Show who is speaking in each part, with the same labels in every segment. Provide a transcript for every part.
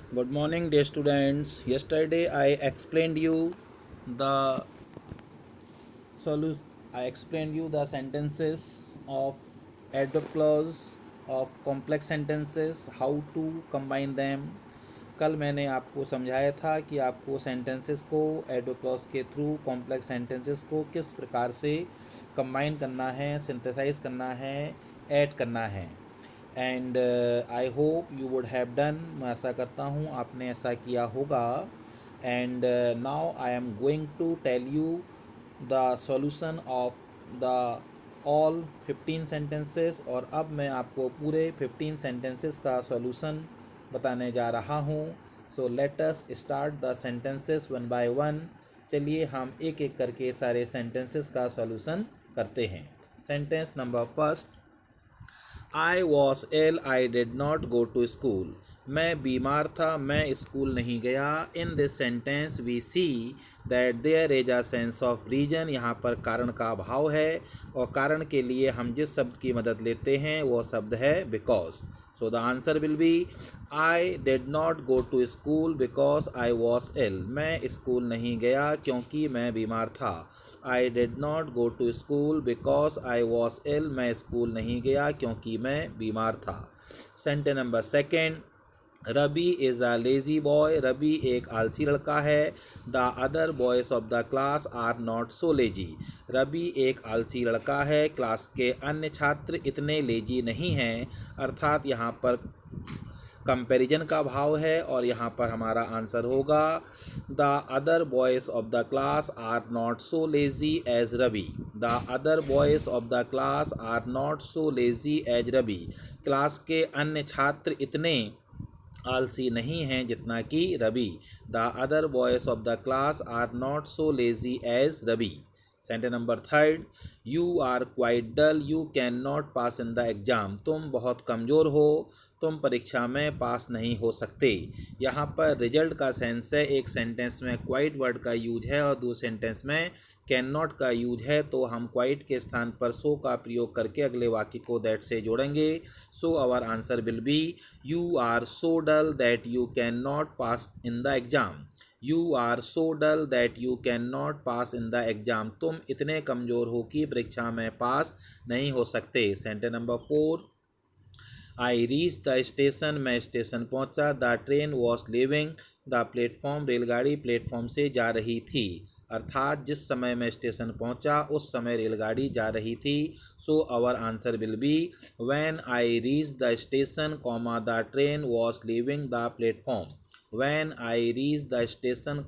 Speaker 1: Good morning, dear students. Yesterday I explained you the solu- I explained you the sentences of adverb clause of complex sentences, how to combine them. कल मैंने आपको समझाया था कि आपको sentences को adverb clause के through complex sentences को किस प्रकार से कंबाइन करना है, सिंथेसाइज करना है, ऐड करना है। And I hope you would have done, मैं आशा करता हूँ आपने ऐसा किया होगा। And now I am going to tell you the solution of the all 15 sentences. और अब मैं आपको पूरे 15 सेंटेंसेस का सॉल्यूशन बताने जा रहा हूँ। So let us start the sentences one by one. चलिए हम एक एक करके सारे सेंटेंसेस का सॉल्यूशन करते हैं। Sentence number first, I was ill I did not go to school. मैं बीमार था, मैं स्कूल नहीं गया। In this sentence we see that there is a sense of reason. यहाँ पर कारण का अभाव है और कारण के लिए हम जिस शब्द की मदद लेते हैं वो शब्द है because. So the answer will be I did not go to school because I was ill. मैं स्कूल नहीं गया क्योंकि मैं बीमार था। I did not go to school because I was ill. मैं स्कूल नहीं गया क्योंकि मैं बीमार था। Sentence number second, Ravi is a lazy boy. Ravi एक आलसी लड़का है। The other boys of the class are not so lazy. Ravi एक आलसी लड़का है, क्लास के अन्य छात्र इतने लेजी नहीं हैं। अर्थात यहाँ पर कंपैरिजन का भाव है और यहाँ पर हमारा आंसर होगा the other boys of the class are not so lazy as Ravi. The other boys of the class are not so lazy as Ravi. Class के अन्य छात्र इतने आलसी नहीं हैं जितना कि Ravi. The other boys of the class are not so lazy as Ravi. Sentence number third, you are quite dull you can not pass in the exam. तुम बहुत कमज़ोर हो, तुम परीक्षा में पास नहीं हो सकते। यहाँ पर रिजल्ट का सेंस है। एक सेंटेंस में क्वाइट वर्ड का यूज है और दूसरे सेंटेंस में कैन नॉट का यूज है, तो हम क्वाइट के स्थान पर सो का प्रयोग करके अगले वाक्य को दैट से जोड़ेंगे। So our answer will be you are so dull that you can not pass in the exam. You are so dull that you can not pass in the exam. तुम इतने कमज़ोर हो कि परीक्षा में पास नहीं हो सकते। Sentence number four, I reach the station. मैं स्टेशन पहुंचा। The train was leaving the platform. रेलगाड़ी प्लेटफॉर्म से जा रही थी। अर्थात जिस समय मैं स्टेशन पहुंचा उस समय रेलगाड़ी जा रही थी। So our answer will be when I reach the station comma the train was leaving the platform. When I reached the station,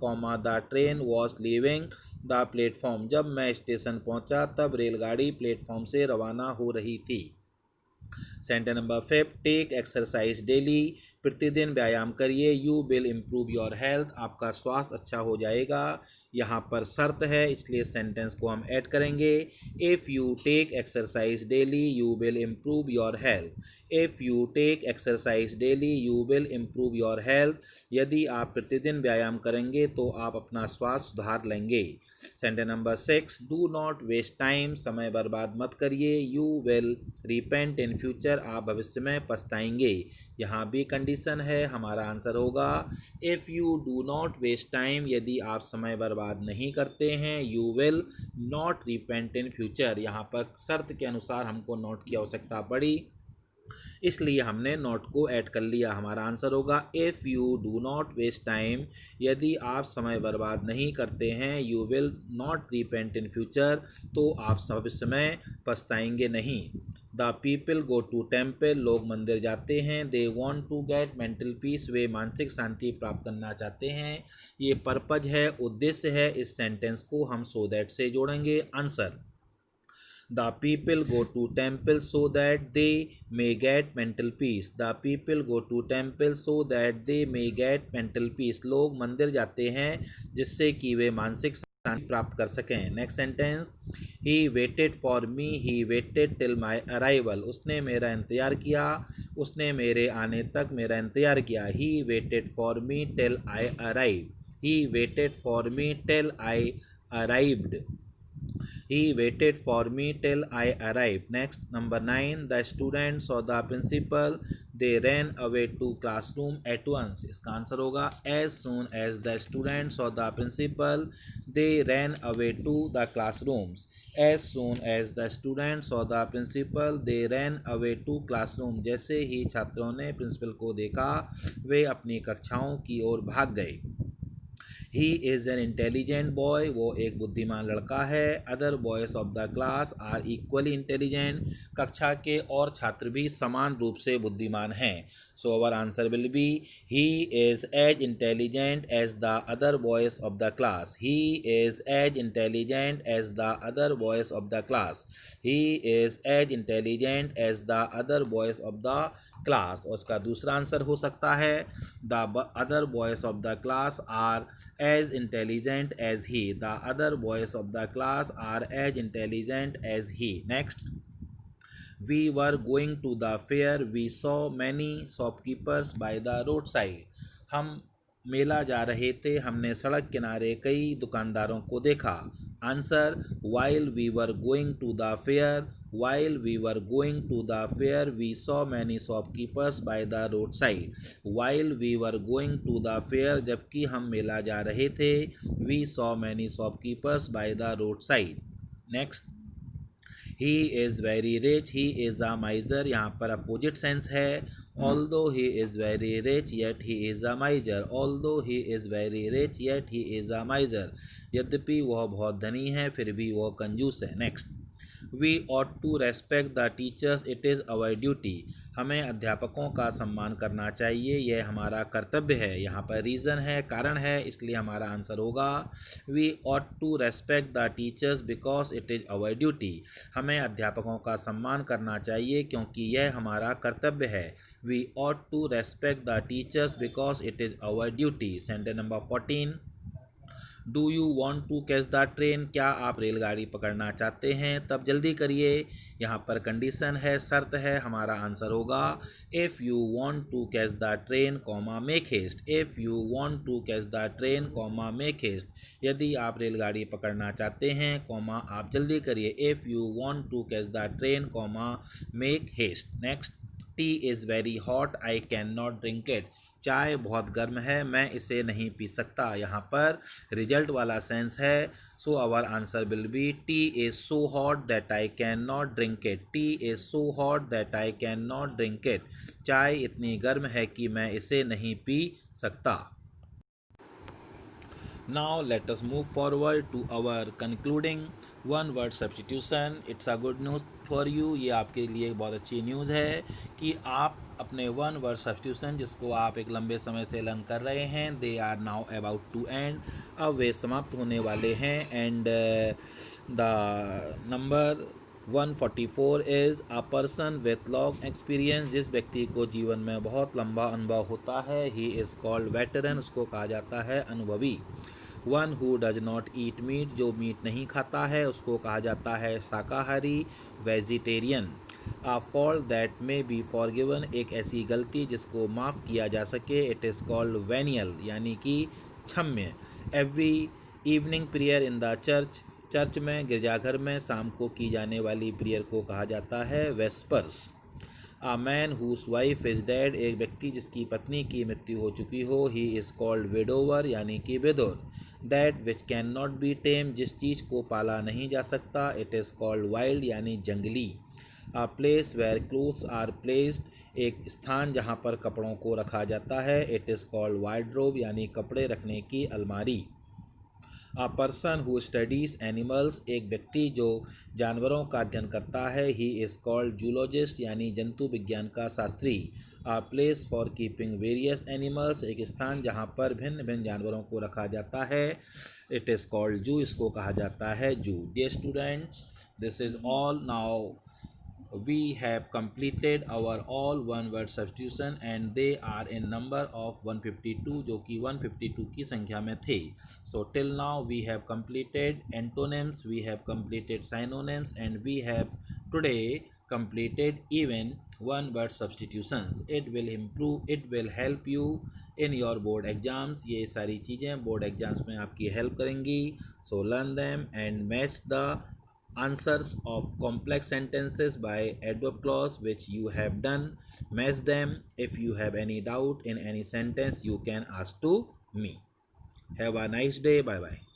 Speaker 1: the train was leaving the platform। जब मैं स्टेशन पहुंचा तब रेलगाड़ी प्लेटफॉर्म से रवाना हो रही थी। Sentence number fifth, take exercise daily. प्रतिदिन व्यायाम करिए। You will improve your health. आपका स्वास्थ्य अच्छा हो जाएगा। यहाँ पर शर्त है इसलिए सेंटेंस को हम ऐड करेंगे। If you take exercise daily you will improve your health. If you take exercise daily you will improve your health. यदि आप प्रतिदिन व्यायाम करेंगे तो आप अपना स्वास्थ्य सुधार लेंगे। Sentence number six, do not waste time. समय बर्बाद मत करिए। You will repent in future. आप भविष्य में पछताएंगे। यहाँ भी कंडीशन है, हमारा आंसर होगा if you do not waste time. यदि आप समय बर्बाद नहीं करते हैं you will not repent in future. यहाँ पर शर्त के अनुसार हमको नॉट की आवश्यकता पड़ी इसलिए हमने नॉट को ऐड कर लिया। हमारा आंसर होगा if you do not waste time. यदि आप समय बर्बाद नहीं करते हैं you will not repent in future, तो आप भविष्य में पछताएंगे नहीं। The people go to temple. लोग मंदिर जाते हैं। They want to get mental peace. वे मानसिक शांति प्राप्त करना चाहते हैं। ये पर्पज है, उद्देश्य है। इस सेंटेंस को हम सो दैट से जोड़ेंगे। Answer, the people go to temple so that they may get mental peace। The people go to temple so that they may get mental peace। लोग मंदिर जाते हैं जिससे कि वे मानसिक शांति प्राप्त कर सकें। Next sentence, he waited for me. He waited till my arrival. उसने मेरा इंतज़ार किया। उसने मेरे आने तक मेरा इंतज़ार किया। He waited for me till I arrive. He waited for me till I arrived. He waited for me till I arrived. Next, number 9. The students or the principal, they ran away to classroom at once. इसका answer होगा as soon as the students or the principal, they ran away to the classrooms. As soon as the students or the principal, they ran away to classroom. जैसे ही छात्रों ने principal को देखा, वे अपनी कक्षाओं की ओर भाग गए. He is an intelligent boy, वो एक बुद्धिमान लड़का है. Other boys of the class are equally intelligent, कक्षा के और छात्र भी समान रूप से बुद्धिमान हैं. So our answer will be he is as intelligent as the other boys of the class. He is as intelligent as the other boys of the class. He is as intelligent as the other boys of the class. और उसका दूसरा answer हो सकता है the other boys of the class are as intelligent as he. The other boys of the class are as intelligent as he. Next, we were going to the fair. We saw many shopkeepers by the roadside. हम मेला जा रहे थे, हमने सड़क किनारे कई दुकानदारों को देखा. Answer, while we were going to the fair, while we were going to the fair, we saw many shopkeepers by the roadside. While we were going to the fair, जबकि हम मेला जा रहे थे, we saw many shopkeepers by the roadside. Next, he is very rich, he is a माइजर. यहाँ पर opposite sense है. Although he is very rich yet he is a माइजर. Although he is very rich yet he is a माइजर. यद्यपि वह बहुत धनी है, फिर भी वह कंजूस है. Next, we ought to respect the teachers, it is our duty. हमें अध्यापकों का सम्मान करना चाहिए, यह हमारा कर्तव्य है. यहाँ पर रीज़न है, कारण है, इसलिए हमारा आंसर होगा we ought to respect the teachers because it is our duty. हमें अध्यापकों का सम्मान करना चाहिए क्योंकि यह हमारा कर्तव्य है. We ought to respect the teachers because it is our duty. Sentence number 14. Do you want to catch the train, क्या आप रेलगाड़ी पकड़ना चाहते हैं, तब जल्दी करिए. यहाँ पर कंडीशन है, शर्त है. हमारा आंसर होगा if you want to catch the train comma make haste. If you want to catch the train comma make haste. यदि आप रेलगाड़ी पकड़ना चाहते हैं कॉमा आप जल्दी करिए. If you want to catch the train comma make haste. Next, tea is very hot, I can not drink it. चाय बहुत गर्म है, मैं इसे नहीं पी सकता. यहाँ पर रिजल्ट वाला सेंस है. So our answer will be tea is so hot that I can not drink it. Tea is so hot that I can not drink it. चाय इतनी गर्म है कि मैं इसे नहीं पी सकता. Now let us move forward to our concluding one word substitution. It's a good news for you. ये आपके लिए बहुत अच्छी न्यूज़ है कि आप अपने वन वर्ड सब्स्टिट्यूशन जिसको आप एक लंबे समय से लर्न कर रहे हैं, they are now about to end. अब वे समाप्त होने वाले हैं. And the number 144 is a person with long experience. जिस व्यक्ति को जीवन में बहुत लंबा अनुभव होता है, ही इज़ कॉल्ड वेटरन. उसको कहा जाता है अनुभवी. One who does not eat meat, जो मीट नहीं खाता है उसको कहा जाता है शाकाहारी, vegetarian. A fault that may be forgiven, एक ऐसी गलती जिसको माफ़ किया जा सके, इट इज़ कॉल्ड वेनियल यानी कि क्षम्य. Every evening prayer in the church, church में गिरजाघर में शाम को की जाने वाली प्रेयर को कहा जाता है vespers. A man whose wife is dead, एक व्यक्ति जिसकी पत्नी की मृत्यु हो चुकी हो, ही इज़ कॉल्ड विडोवर यानी कि विधुर. That which can not be tame, जिस चीज़ को पाला नहीं जा सकता, इट इज़ कॉल्ड वाइल्ड यानी जंगली. A place where clothes are placed, एक स्थान जहाँ पर कपड़ों को रखा जाता है, इट इज़ कॉल्ड वार्डरोब यानी कपड़े रखने की अलमारी. A person who studies animals, एक व्यक्ति जो जानवरों का अध्ययन करता है, ही इज़ कॉल्ड जूलॉजिस्ट यानी जंतु विज्ञान का Shastri. A place for keeping various animals, एक स्थान जहाँ पर भिन्न भिन्न जानवरों को रखा जाता है, इट इज़ कॉल्ड जू, इसको कहा जाता है zoo. Dear students, this is all. Now we have completed our all one word substitution and they are in number of 152 जो कि 152 की संख्या में थे. So till now we have completed antonyms, we have completed synonyms and we have today completed even one word substitutions. It will help you in your board exams. ये सारी चीज़ें board exams में आपकी हेल्प करेंगी. So learn them and match the answers of complex sentences by adverb clause which you have done. Match them. If you have any doubt in any sentence, you can ask to me. Have a nice day. Bye bye.